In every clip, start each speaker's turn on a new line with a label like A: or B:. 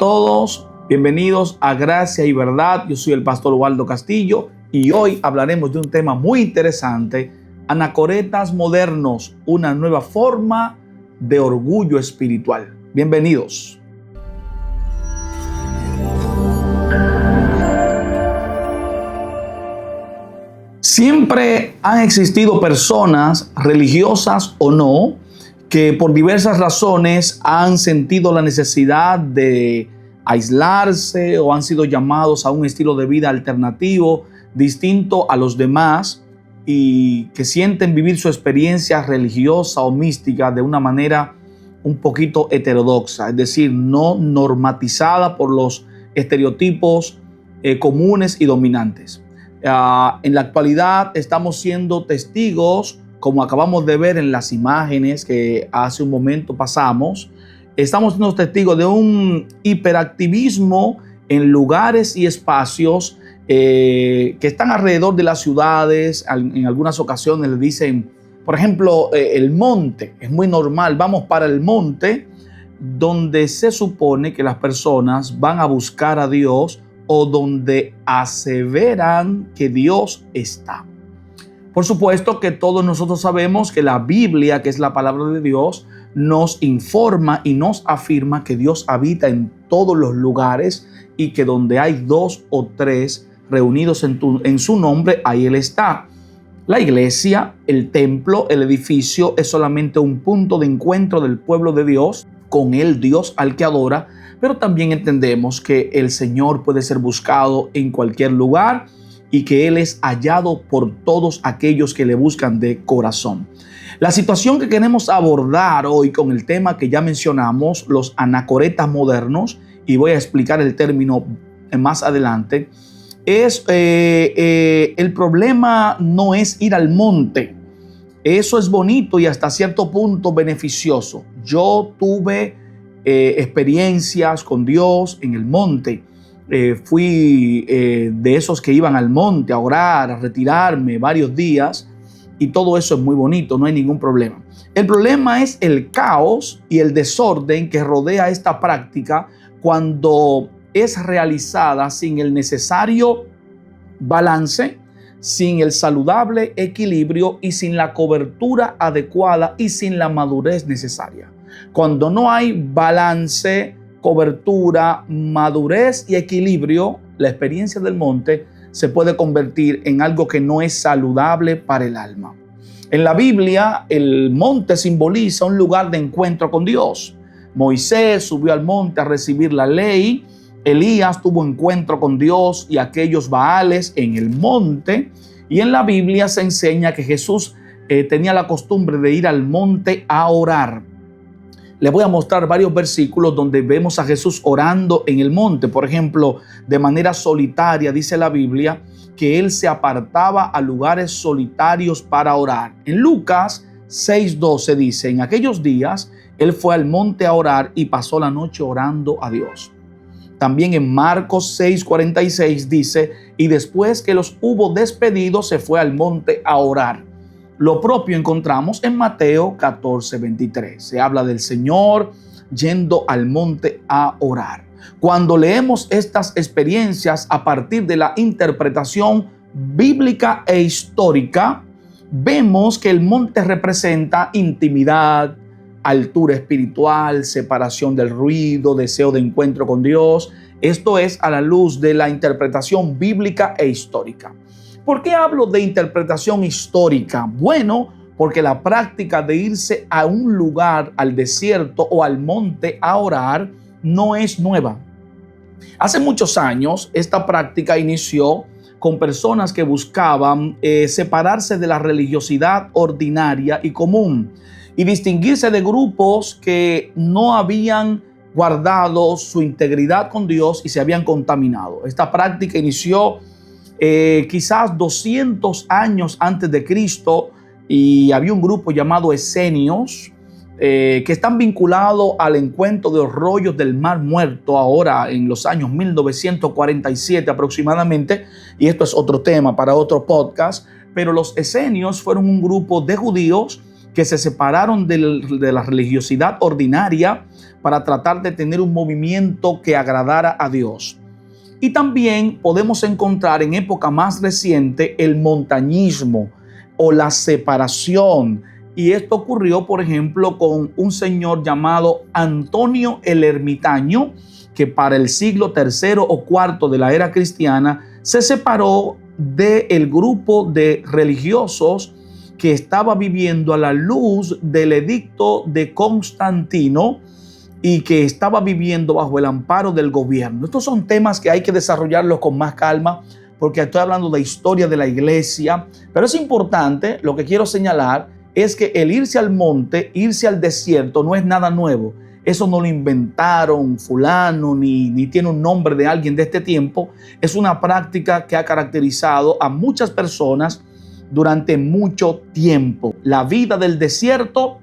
A: Todos bienvenidos a Gracia y Verdad. Yo soy el pastor Waldo Castillo y hoy hablaremos de un tema muy interesante: anacoretas modernos, una nueva forma de orgullo espiritual. Bienvenidos. Siempre han existido personas, religiosas o no, que por diversas razones han sentido la necesidad de aislarse o han sido llamados a un estilo de vida alternativo, distinto a los demás, y que sienten vivir su experiencia religiosa o mística de una manera un poquito heterodoxa, es decir, no normatizada por los estereotipos comunes y dominantes. En la actualidad estamos siendo testigos, como acabamos de ver en las imágenes que hace un momento pasamos, estamos siendo testigos de un hiperactivismo en lugares y espacios que están alrededor de las ciudades. En algunas ocasiones le dicen, por ejemplo, el monte. Es muy normal, vamos para el monte, donde se supone que las personas van a buscar a Dios o donde aseveran que Dios está. Por supuesto que todos nosotros sabemos que la Biblia, que es la palabra de Dios, nos informa y nos afirma que Dios habita en todos los lugares y que donde hay dos o tres reunidos en su nombre, ahí Él está. La iglesia, el templo, el edificio es solamente un punto de encuentro del pueblo de Dios con el Dios al que adora, pero también entendemos que el Señor puede ser buscado en cualquier lugar y que Él es hallado por todos aquellos que le buscan de corazón. La situación que queremos abordar hoy con el tema que ya mencionamos, los anacoretas modernos, y voy a explicar el término más adelante, es el problema no es ir al monte. Eso es bonito y hasta cierto punto beneficioso. Yo tuve experiencias con Dios en el monte. Fui de esos que iban al monte a orar, a retirarme varios días, y todo eso es muy bonito, no hay ningún problema. El problema es el caos y el desorden que rodea esta práctica cuando es realizada sin el necesario balance, sin el saludable equilibrio y sin la cobertura adecuada y sin la madurez necesaria. Cuando no hay balance, cobertura, madurez y equilibrio, la experiencia del monte se puede convertir en algo que no es saludable para el alma. En la Biblia, el monte simboliza un lugar de encuentro con Dios. Moisés subió al monte a recibir la ley. Elías tuvo encuentro con Dios y aquellos Baales en el monte. Y en la Biblia se enseña que Jesús tenía la costumbre de ir al monte a orar. Les voy a mostrar varios versículos donde vemos a Jesús orando en el monte. Por ejemplo, de manera solitaria, dice la Biblia que Él se apartaba a lugares solitarios para orar. En Lucas 6:12 dice, en aquellos días Él fue al monte a orar y pasó la noche orando a Dios. También en Marcos 6:46 dice, y después que los hubo despedido, se fue al monte a orar. Lo propio encontramos en Mateo 14:23. Se habla del Señor yendo al monte a orar. Cuando leemos estas experiencias a partir de la interpretación bíblica e histórica, vemos que el monte representa intimidad, altura espiritual, separación del ruido, deseo de encuentro con Dios. Esto es a la luz de la interpretación bíblica e histórica. ¿Por qué hablo de interpretación histórica? Bueno, porque la práctica de irse a un lugar, al desierto o al monte a orar, no es nueva. Hace muchos años, esta práctica inició con personas que buscaban separarse de la religiosidad ordinaria y común y distinguirse de grupos que no habían guardado su integridad con Dios y se habían contaminado. Esta práctica inició quizás 200 años antes de Cristo, y había un grupo llamado esenios que están vinculados al encuentro de los rollos del Mar Muerto ahora en los años 1947 aproximadamente, y esto es otro tema para otro podcast, pero los esenios fueron un grupo de judíos que se separaron de la religiosidad ordinaria para tratar de tener un movimiento que agradara a Dios. Y también podemos encontrar en época más reciente el montañismo o la separación. Y esto ocurrió, por ejemplo, con un señor llamado Antonio el Ermitaño, que para el siglo III o IV de la era cristiana se separó del grupo de religiosos que estaba viviendo a la luz del edicto de Constantino y que estaba viviendo bajo el amparo del gobierno. Estos son temas que hay que desarrollarlos con más calma, porque estoy hablando de historia de la iglesia, pero es importante, lo que quiero señalar es que el irse al monte, irse al desierto no es nada nuevo. Eso no lo inventaron fulano, ni tiene un nombre de alguien de este tiempo. Es una práctica que ha caracterizado a muchas personas durante mucho tiempo. La vida del desierto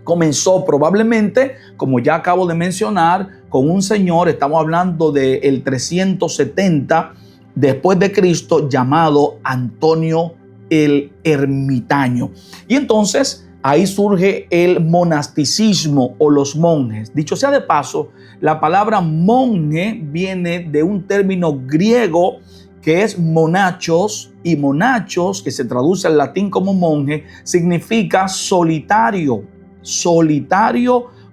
A: comenzó probablemente, como ya acabo de mencionar, con un señor, estamos hablando del 370 después de Cristo, llamado Antonio el Ermitaño. Y entonces ahí surge el monasticismo o los monjes. Dicho sea de paso, la palabra monje viene de un término griego que es monachos, y monachos, que se traduce al latín como monje, significa solitario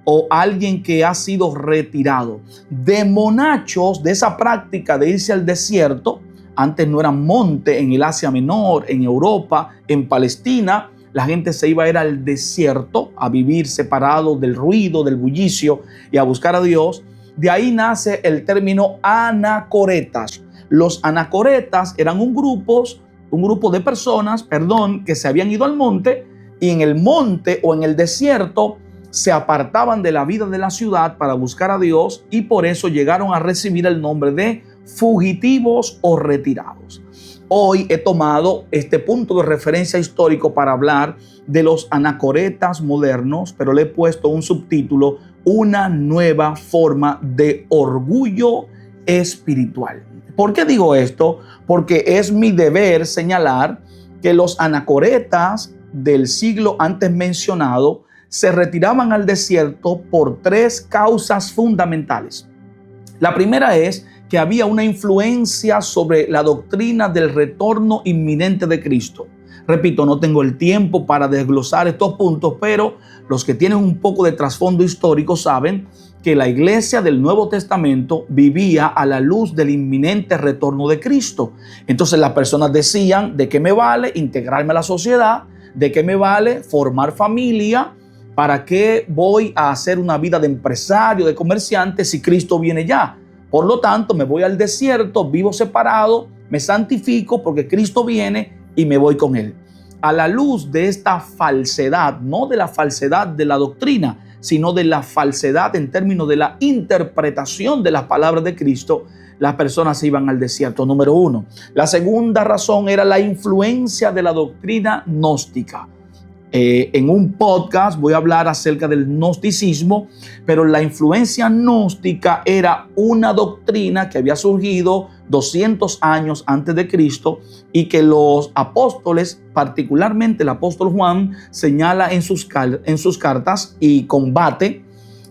A: o alguien que ha sido retirado. De monachos, de esa práctica de irse al desierto, antes no era monte en el Asia Menor, en Europa, en Palestina, la gente se iba a ir al desierto a vivir separado del ruido, del bullicio y a buscar a Dios. De ahí nace el término anacoretas. Los anacoretas eran un grupo de personas, que se habían ido al monte, y en el monte o en el desierto se apartaban de la vida de la ciudad para buscar a Dios, y por eso llegaron a recibir el nombre de fugitivos o retirados. Hoy he tomado este punto de referencia histórico para hablar de los anacoretas modernos, pero le he puesto un subtítulo: una nueva forma de orgullo espiritual. ¿Por qué digo esto? Porque es mi deber señalar que los anacoretas del siglo antes mencionado se retiraban al desierto por tres causas fundamentales. La primera es que había una influencia sobre la doctrina del retorno inminente de Cristo. Repito, no tengo el tiempo para desglosar estos puntos, pero los que tienen un poco de trasfondo histórico saben que la iglesia del Nuevo Testamento vivía a la luz del inminente retorno de Cristo. Entonces las personas decían: ¿de qué me vale integrarme a la sociedad? ¿De qué me vale formar familia? ¿Para qué voy a hacer una vida de empresario, de comerciante, si Cristo viene ya? Por lo tanto, me voy al desierto, vivo separado, me santifico porque Cristo viene y me voy con Él. A la luz de esta falsedad, no de la falsedad de la doctrina, sino de la falsedad en términos de la interpretación de las palabras de Cristo, las personas se iban al desierto. Número uno. La segunda razón era la influencia de la doctrina gnóstica. En un podcast voy a hablar acerca del gnosticismo, pero la influencia gnóstica era una doctrina que había surgido 200 años antes de Cristo y que los apóstoles, particularmente el apóstol Juan, señala en sus cartas y combate.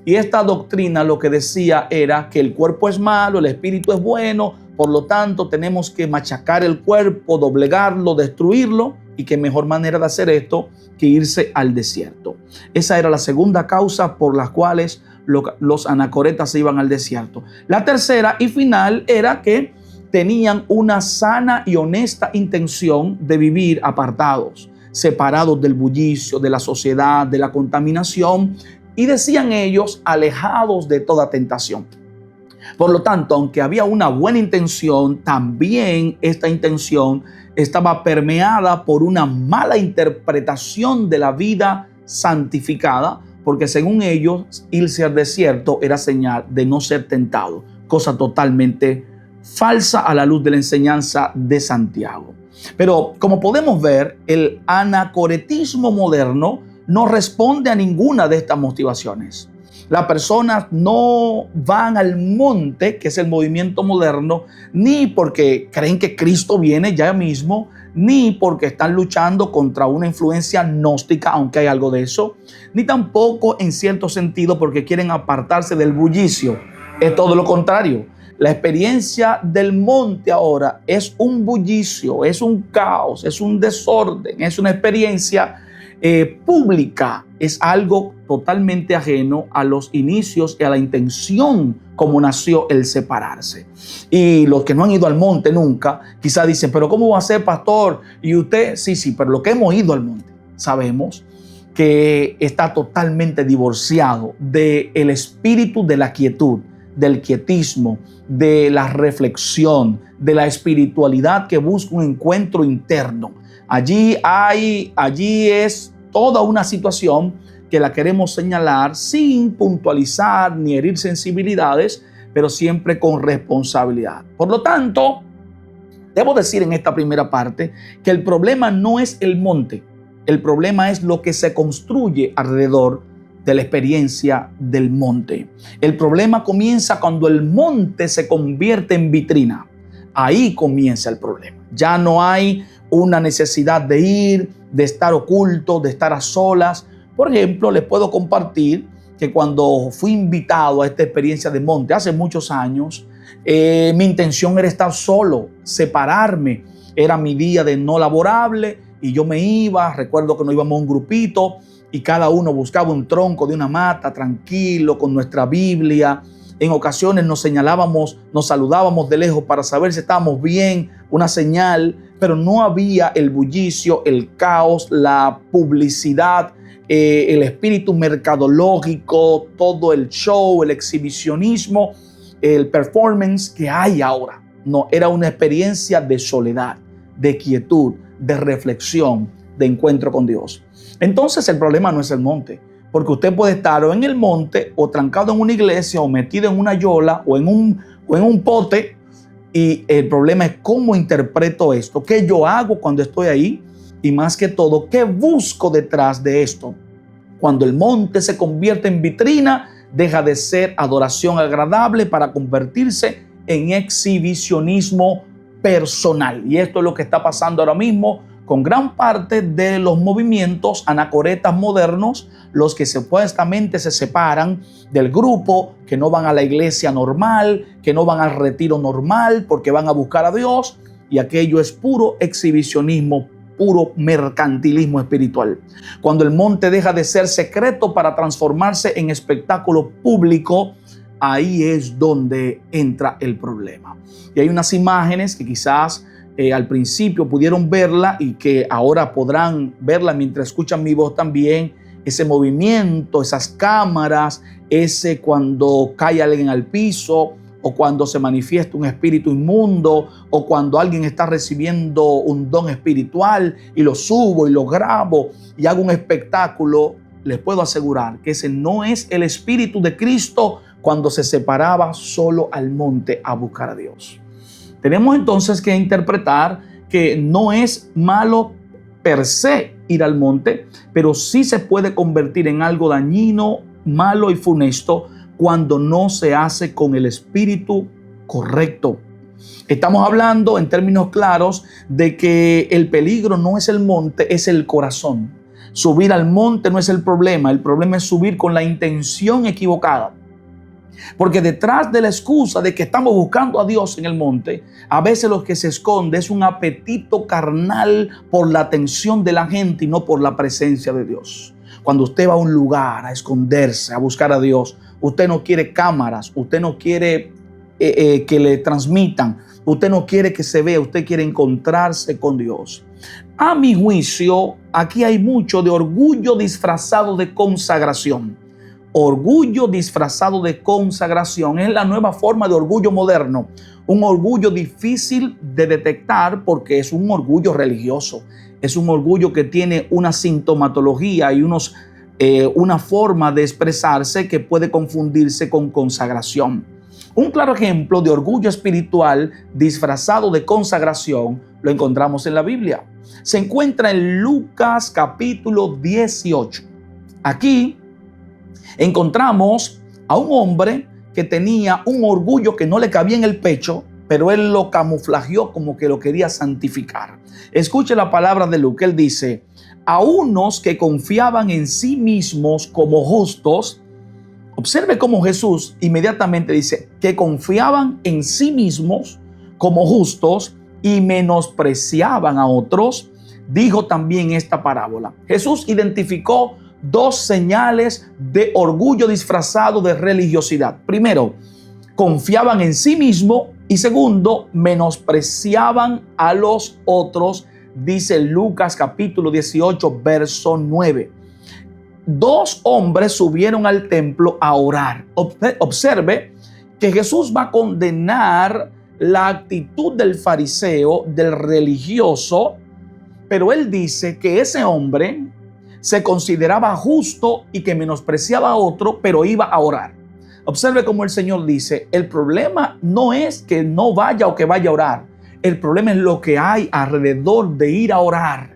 A: Y esta doctrina lo que decía era que el cuerpo es malo, el espíritu es bueno, por lo tanto tenemos que machacar el cuerpo, doblegarlo, destruirlo, y qué mejor manera de hacer esto que irse al desierto. Esa era la segunda causa por las cuales los anacoretas se iban al desierto. La tercera y final era que tenían una sana y honesta intención de vivir apartados, separados del bullicio, de la sociedad, de la contaminación, y decían ellos, alejados de toda tentación. Por lo tanto, aunque había una buena intención, también esta intención estaba permeada por una mala interpretación de la vida santificada, porque según ellos, irse al desierto era señal de no ser tentado, cosa totalmente falsa a la luz de la enseñanza de Santiago. Pero como podemos ver, el anacoretismo moderno no responde a ninguna de estas motivaciones. Las personas no van al monte, que es el movimiento moderno, ni porque creen que Cristo viene ya mismo, ni porque están luchando contra una influencia gnóstica, aunque hay algo de eso, ni tampoco en cierto sentido porque quieren apartarse del bullicio. Es todo lo contrario. La experiencia del monte ahora es un bullicio, es un caos, es un desorden, es una experiencia pública, es algo totalmente ajeno a los inicios y a la intención como nació el separarse. Y los que no han ido al monte nunca, quizás dicen, pero ¿cómo va a ser, pastor? Y usted, sí, pero lo que hemos ido al monte, sabemos que está totalmente divorciado del espíritu de la quietud, del quietismo, de la reflexión, de la espiritualidad que busca un encuentro interno. Allí es toda una situación que la queremos señalar sin puntualizar ni herir sensibilidades, pero siempre con responsabilidad. Por lo tanto, debo decir en esta primera parte que el problema no es el monte, el problema es lo que se construye alrededor de la experiencia del monte. El problema comienza cuando el monte se convierte en vitrina. Ahí comienza el problema. Ya no hay una necesidad de ir, de estar oculto, de estar a solas. Por ejemplo, les puedo compartir que cuando fui invitado a esta experiencia de monte hace muchos años, mi intención era estar solo, separarme. Era mi día de no laborable y yo me iba. Recuerdo que nos íbamos a un grupito y cada uno buscaba un tronco de una mata, tranquilo, con nuestra Biblia. En ocasiones nos señalábamos, nos saludábamos de lejos para saber si estábamos bien, una señal, pero no había el bullicio, el caos, la publicidad, el espíritu mercadológico, todo el show, el exhibicionismo, el performance que hay ahora. No, era una experiencia de soledad, de quietud, de reflexión, de encuentro con Dios. Entonces el problema no es el monte, porque usted puede estar o en el monte o trancado en una iglesia o metido en una yola o en un pote, y el problema es cómo interpreto esto, qué yo hago cuando estoy ahí y más que todo, qué busco detrás de esto. Cuando el monte se convierte en vitrina, deja de ser adoración agradable para convertirse en exhibicionismo personal. Y esto es lo que está pasando ahora mismo con gran parte de los movimientos anacoretas modernos, los que supuestamente se separan del grupo, que no van a la iglesia normal, que no van al retiro normal porque van a buscar a Dios, y aquello es puro exhibicionismo, puro mercantilismo espiritual. Cuando el monte deja de ser secreto para transformarse en espectáculo público, ahí es donde entra el problema. Y hay unas imágenes que quizás al principio pudieron verla y que ahora podrán verla mientras escuchan mi voz también. Ese movimiento, esas cámaras, ese cuando cae alguien al piso, o cuando se manifiesta un espíritu inmundo, o cuando alguien está recibiendo un don espiritual y lo subo y lo grabo y hago un espectáculo. Les puedo asegurar que ese no es el espíritu de Cristo cuando se separaba solo al monte a buscar a Dios. Tenemos entonces que interpretar que no es malo per se ir al monte, pero sí se puede convertir en algo dañino, malo y funesto cuando no se hace con el espíritu correcto. Estamos hablando en términos claros de que el peligro no es el monte, es el corazón. Subir al monte no es el problema es subir con la intención equivocada. Porque detrás de la excusa de que estamos buscando a Dios en el monte, a veces lo que se esconde es un apetito carnal por la atención de la gente y no por la presencia de Dios. Cuando usted va a un lugar a esconderse, a buscar a Dios, usted no quiere cámaras, usted no quiere que le transmitan, usted no quiere que se vea, usted quiere encontrarse con Dios. A mi juicio, aquí hay mucho de orgullo disfrazado de consagración. Orgullo disfrazado de consagración es la nueva forma de orgullo moderno. Un orgullo difícil de detectar porque es un orgullo religioso. Es un orgullo que tiene una sintomatología y una forma de expresarse que puede confundirse con consagración. Un claro ejemplo de orgullo espiritual disfrazado de consagración lo encontramos en la Biblia. Se encuentra en Lucas capítulo 18. Aquí encontramos a un hombre que tenía un orgullo que no le cabía en el pecho pero él lo camuflajeó como que lo quería santificar. Escuche la palabra de Lucas. Él dice: a unos que confiaban en sí mismos como justos. Observe cómo Jesús inmediatamente dice que confiaban en sí mismos como justos y menospreciaban a otros. Dijo también esta parábola. Jesús identificó dos señales de orgullo disfrazado de religiosidad. Primero, confiaban en sí mismo, y segundo, menospreciaban a los otros. Dice Lucas capítulo 18, verso 9. Dos hombres subieron al templo a orar. Observe que Jesús va a condenar la actitud del fariseo, del religioso, pero él dice que ese hombre se consideraba justo y que menospreciaba a otro, pero iba a orar. Observe cómo el Señor dice: el problema no es que no vaya o que vaya a orar. El problema es lo que hay alrededor de ir a orar.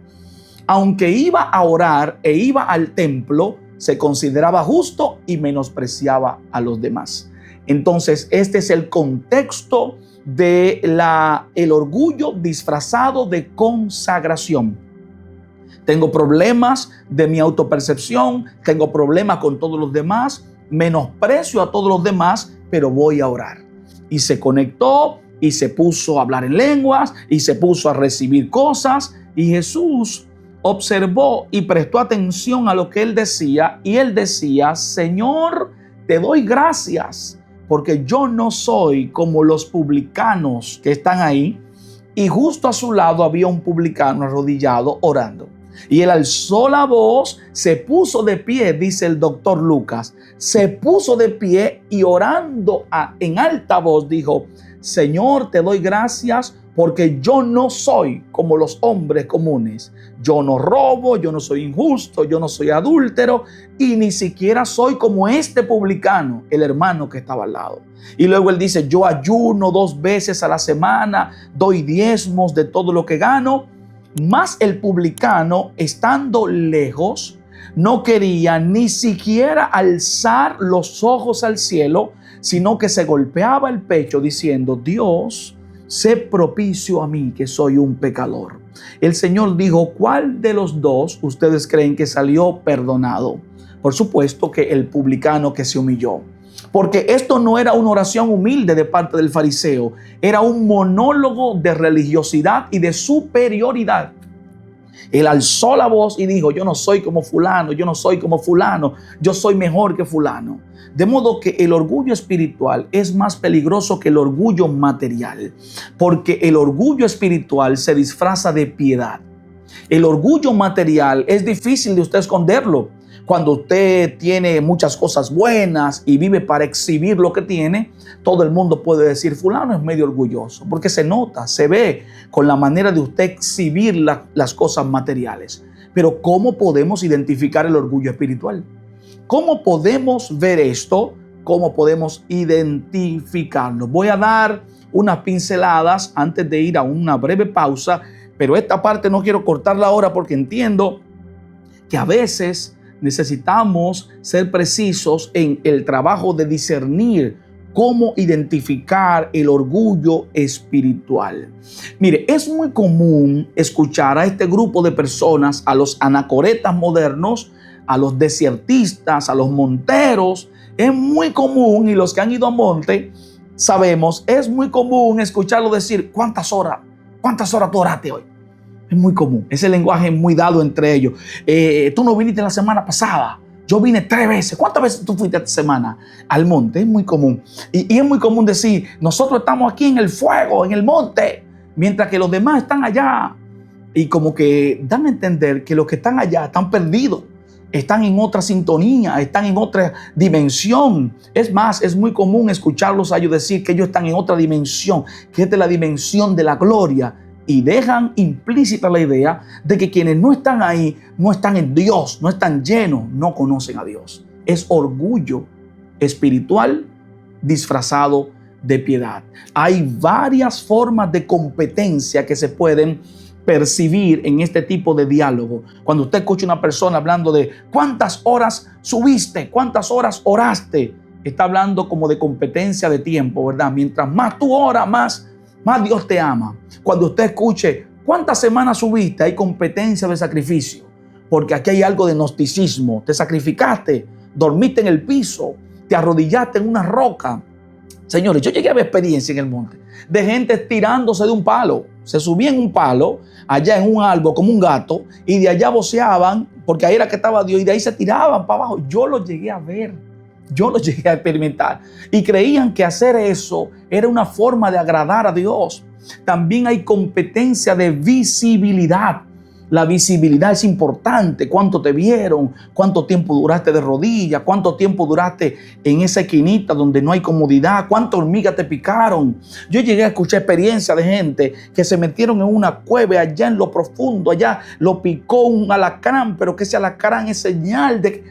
A: Aunque iba a orar e iba al templo, se consideraba justo y menospreciaba a los demás. Entonces, este es el contexto de el orgullo disfrazado de consagración. Tengo problemas de mi autopercepción, tengo problemas con todos los demás, menosprecio a todos los demás, pero voy a orar. Y se conectó y se puso a hablar en lenguas y se puso a recibir cosas, y Jesús observó y prestó atención a lo que él decía, y él decía: Señor, te doy gracias porque yo no soy como los publicanos que están ahí. Y justo a su lado había un publicano arrodillado orando. Y él alzó la voz, se puso de pie, dice el doctor Lucas, se puso de pie y orando en alta voz dijo: Señor, te doy gracias porque yo no soy como los hombres comunes. Yo no robo, yo no soy injusto, yo no soy adúltero y ni siquiera soy como este publicano, el hermano que estaba al lado. Y luego él dice: yo ayuno 2 veces a la semana, doy diezmos de todo lo que gano. Mas el publicano, estando lejos, no quería ni siquiera alzar los ojos al cielo, sino que se golpeaba el pecho diciendo: Dios, sé propicio a mí, que soy un pecador. El Señor dijo: ¿cuál de los dos ustedes creen que salió perdonado? Por supuesto que el publicano que se humilló. Porque esto no era una oración humilde de parte del fariseo, era un monólogo de religiosidad y de superioridad. Él alzó la voz y dijo: yo no soy como fulano, yo no soy como fulano, yo soy mejor que fulano. De modo que el orgullo espiritual es más peligroso que el orgullo material, porque el orgullo espiritual se disfraza de piedad. El orgullo material es difícil de usted esconderlo. Cuando usted tiene muchas cosas buenas y vive para exhibir lo que tiene, todo el mundo puede decir: fulano es medio orgulloso, porque se nota, se ve con la manera de usted exhibir las cosas materiales. Pero ¿cómo podemos identificar el orgullo espiritual? ¿Cómo podemos ver esto? ¿Cómo podemos identificarlo? Voy a dar unas pinceladas antes de ir a una breve pausa, pero esta parte no quiero cortarla ahora porque entiendo que a veces necesitamos ser precisos en el trabajo de discernir cómo identificar el orgullo espiritual. Mire, es muy común escuchar a este grupo de personas, a los anacoretas modernos, a los desiertistas, a los monteros. Es muy común, y los que han ido a monte sabemos, es muy común escucharlo decir: ¿cuántas horas tú oraste hoy? Es muy común, ese lenguaje es muy dado entre ellos. Tú no viniste la semana pasada, yo vine 3 veces. ¿Cuántas veces tú fuiste esta semana al monte? Es muy común. Y es muy común decir: nosotros estamos aquí en el fuego, en el monte, mientras que los demás están allá. Y como que dan a entender que los que están allá están perdidos, están en otra sintonía, están en otra dimensión. Es más, es muy común escucharlos a ellos decir que ellos están en otra dimensión, que esta es la dimensión de la gloria. Y dejan implícita la idea de que quienes no están ahí, no están en Dios, no están llenos, no conocen a Dios. Es orgullo espiritual disfrazado de piedad. Hay varias formas de competencia que se pueden percibir en este tipo de diálogo. Cuando usted escucha a una persona hablando de cuántas horas subiste, cuántas horas oraste, está hablando como de competencia de tiempo, ¿verdad? Mientras más tú oras, más más Dios te ama. Cuando usted escuche cuántas semanas subiste, hay competencia de sacrificio. Porque aquí hay algo de gnosticismo. Te sacrificaste, dormiste en el piso, te arrodillaste en una roca. Señores, yo llegué a ver experiencia en el monte de gente tirándose de un palo. Se subía en un palo, allá en un árbol como un gato, y de allá voceaban, porque ahí era que estaba Dios, y de ahí se tiraban para abajo. Yo lo llegué a ver, yo lo llegué a experimentar. Y creían que hacer eso era una forma de agradar a Dios. También hay competencia de visibilidad. La visibilidad es importante. ¿Cuánto te vieron? ¿Cuánto tiempo duraste de rodillas? ¿Cuánto tiempo duraste en esa esquinita donde no hay comodidad? ¿Cuántas hormigas te picaron? Yo llegué a escuchar experiencias de gente que se metieron en una cueva allá en lo profundo. Allá lo picó un alacrán, pero que ese alacrán es señal de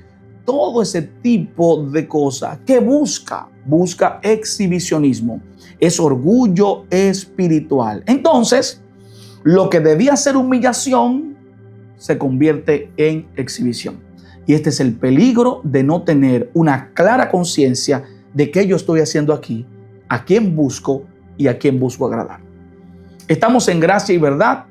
A: todo ese tipo de cosas. ¿Qué busca? Busca exhibicionismo. Es orgullo espiritual. Entonces, lo que debía ser humillación se convierte en exhibición. Y este es el peligro de no tener una clara conciencia de qué yo estoy haciendo aquí, a quién busco y a quién busco agradar. Estamos en Gracia y Verdad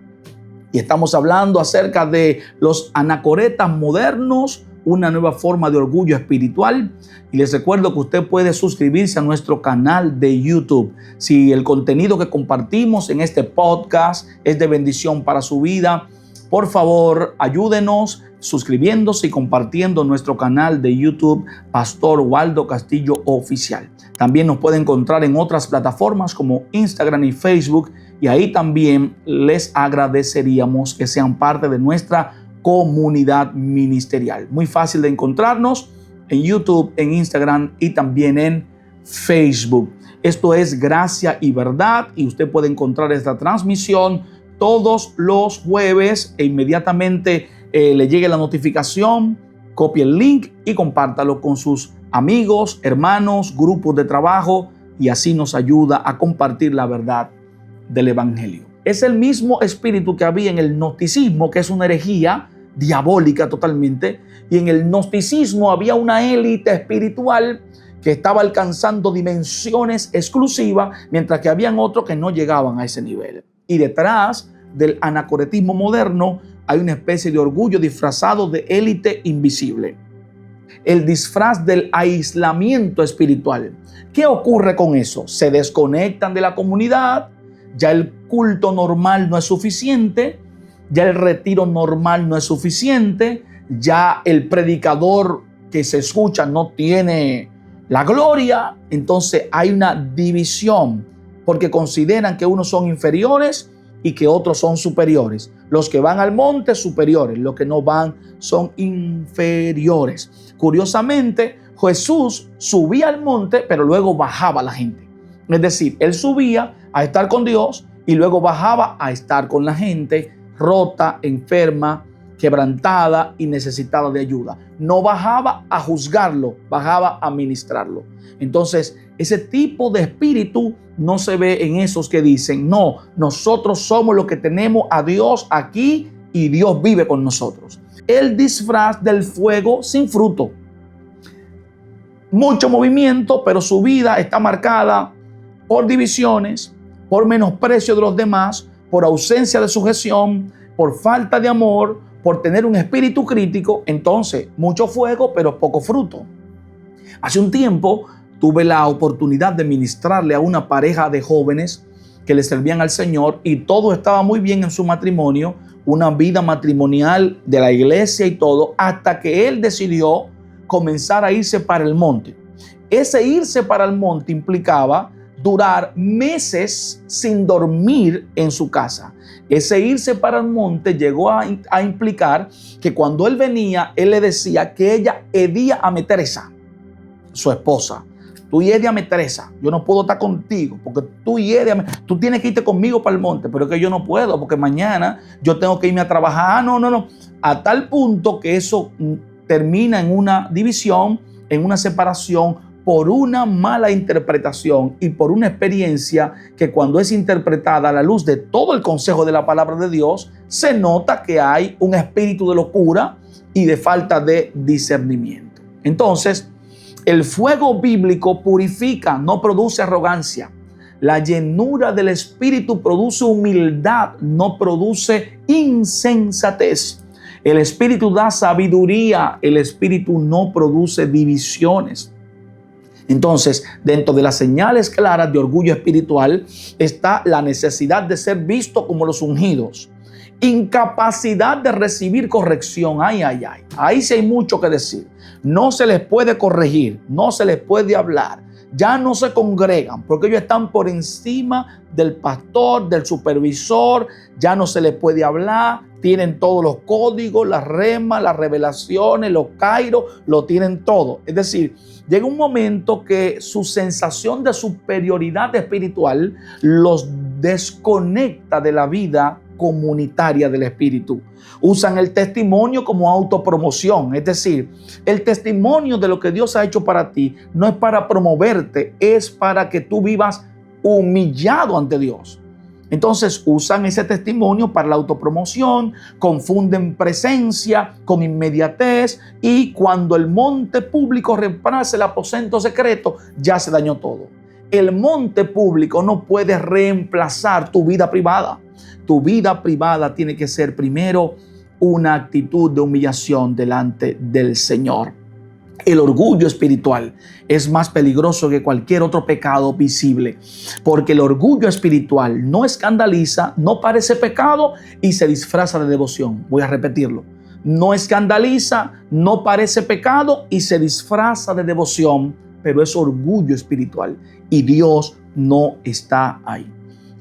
A: y estamos hablando acerca de los anacoretas modernos, una nueva forma de orgullo espiritual. Y les recuerdo que usted puede suscribirse a nuestro canal de YouTube. Si el contenido que compartimos en este podcast es de bendición para su vida, por favor, ayúdenos suscribiéndose y compartiendo nuestro canal de YouTube, Pastor Waldo Castillo Oficial. También nos puede encontrar en otras plataformas como Instagram y Facebook, y ahí también les agradeceríamos que sean parte de nuestra comunidad ministerial. Muy fácil de encontrarnos en YouTube, en Instagram y también en Facebook. Esto es Gracia y Verdad, y usted puede encontrar esta transmisión todos los jueves e inmediatamente le llegue la notificación, copie el link y compártalo con sus amigos, hermanos, grupos de trabajo, y así nos ayuda a compartir la verdad del Evangelio. Es el mismo espíritu que había en el gnosticismo, que es una herejía diabólica totalmente, y en el gnosticismo había una élite espiritual que estaba alcanzando dimensiones exclusivas, mientras que habían otros que no llegaban a ese nivel. Y detrás del anacoretismo moderno hay una especie de orgullo disfrazado de élite invisible. El disfraz del aislamiento espiritual. ¿Qué ocurre con eso? Se desconectan de la comunidad, ya el culto normal no es suficiente, ya el retiro normal no es suficiente, ya el predicador que se escucha no tiene la gloria. Entonces hay una división porque consideran que unos son inferiores y que otros son superiores. Los que van al monte, superiores. Los que no van son inferiores. Curiosamente, Jesús subía al monte, pero luego bajaba a la gente. Es decir, él subía a estar con Dios y luego bajaba a estar con la gente rota, enferma, quebrantada y necesitada de ayuda. No bajaba a juzgarlo, bajaba a ministrarlo. Entonces, ese tipo de espíritu no se ve en esos que dicen, no, nosotros somos los que tenemos a Dios aquí y Dios vive con nosotros. El disfraz del fuego sin fruto. Mucho movimiento, pero su vida está marcada por divisiones, por menosprecio de los demás, por ausencia de sujeción, por falta de amor, por tener un espíritu crítico. Entonces, mucho fuego, pero poco fruto. Hace un tiempo tuve la oportunidad de ministrarle a una pareja de jóvenes que le servían al Señor y todo estaba muy bien en su matrimonio, una vida matrimonial de la iglesia y todo, hasta que él decidió comenzar a irse para el monte. Ese irse para el monte implicaba durar meses sin dormir en su casa. Ese irse para el monte llegó a implicar que cuando él venía, él le decía que ella hedía a Metresa, su esposa. Tú hiede a Metresa, yo no puedo estar contigo porque tú tienes que irte conmigo para el monte, pero es que yo no puedo porque mañana yo tengo que irme a trabajar. No. A tal punto que eso termina en una división, en una separación, por una mala interpretación y por una experiencia que cuando es interpretada a la luz de todo el consejo de la palabra de Dios, se nota que hay un espíritu de locura y de falta de discernimiento. Entonces, el fuego bíblico purifica, no produce arrogancia. La llenura del Espíritu produce humildad, no produce insensatez. El Espíritu da sabiduría, el Espíritu no produce divisiones. Entonces, dentro de las señales claras de orgullo espiritual está la necesidad de ser visto como los ungidos. Incapacidad de recibir corrección. Ay. Ahí sí hay mucho que decir. No se les puede corregir, no se les puede hablar. Ya no se congregan porque ellos están por encima del pastor, del supervisor. Ya no se les puede hablar. Tienen todos los códigos, las remas, las revelaciones, los kairos, lo tienen todo. Es decir, llega un momento que su sensación de superioridad espiritual los desconecta de la vida comunitaria del Espíritu. Usan el testimonio como autopromoción, es decir, el testimonio de lo que Dios ha hecho para ti no es para promoverte, es para que tú vivas humillado ante Dios. Entonces usan ese testimonio para la autopromoción, confunden presencia con inmediatez y cuando el monte público reemplaza el aposento secreto, ya se dañó todo. El monte público no puede reemplazar tu vida privada. Tu vida privada tiene que ser primero una actitud de humillación delante del Señor. El orgullo espiritual es más peligroso que cualquier otro pecado visible, porque el orgullo espiritual no escandaliza, no parece pecado y se disfraza de devoción. Voy a repetirlo. No escandaliza, no parece pecado y se disfraza de devoción, pero es orgullo espiritual y Dios no está ahí.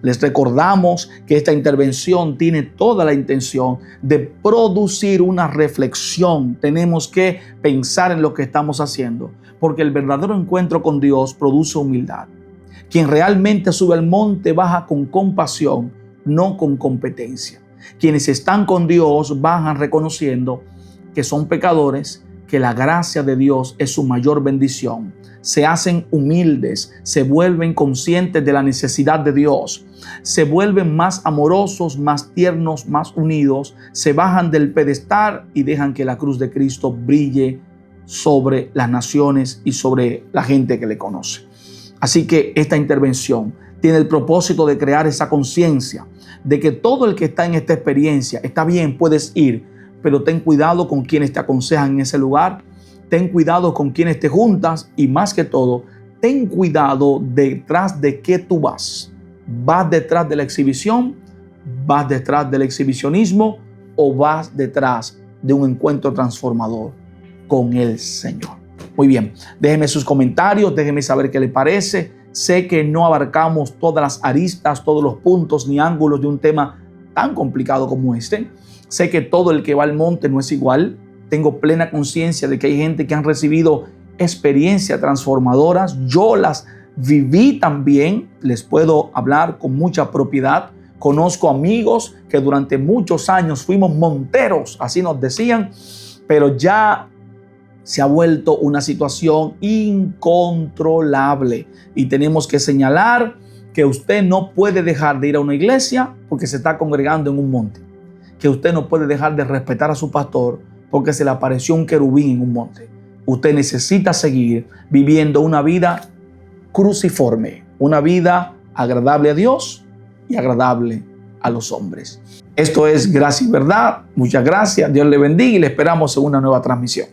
A: Les recordamos que esta intervención tiene toda la intención de producir una reflexión. Tenemos que pensar en lo que estamos haciendo, porque el verdadero encuentro con Dios produce humildad. Quien realmente sube al monte baja con compasión, no con competencia. Quienes están con Dios bajan reconociendo que son pecadores, que la gracia de Dios es su mayor bendición. Se hacen humildes, se vuelven conscientes de la necesidad de Dios, se vuelven más amorosos, más tiernos, más unidos, se bajan del pedestal y dejan que la cruz de Cristo brille sobre las naciones y sobre la gente que le conoce. Así que esta intervención tiene el propósito de crear esa conciencia de que todo el que está en esta experiencia, está bien, puedes ir, pero ten cuidado con quienes te aconsejan en ese lugar. Ten cuidado con quienes te juntas y más que todo, ten cuidado detrás de qué tú vas. ¿Vas detrás de la exhibición? ¿Vas detrás del exhibicionismo? ¿O vas detrás de un encuentro transformador con el Señor? Muy bien, déjeme sus comentarios, déjeme saber qué le parece. Sé que no abarcamos todas las aristas, todos los puntos ni ángulos de un tema tan complicado como este. Sé que todo el que va al monte no es igual. Tengo plena conciencia de que hay gente que han recibido experiencias transformadoras. Yo las viví también. Les puedo hablar con mucha propiedad. Conozco amigos que durante muchos años fuimos monteros, así nos decían, pero ya se ha vuelto una situación incontrolable. Y tenemos que señalar que usted no puede dejar de ir a una iglesia porque se está congregando en un monte. Que usted no puede dejar de respetar a su pastor porque se le apareció un querubín en un monte. Usted necesita seguir viviendo una vida cruciforme, una vida agradable a Dios y agradable a los hombres. Esto es Gracia y Verdad. Muchas gracias. Dios le bendiga y le esperamos en una nueva transmisión.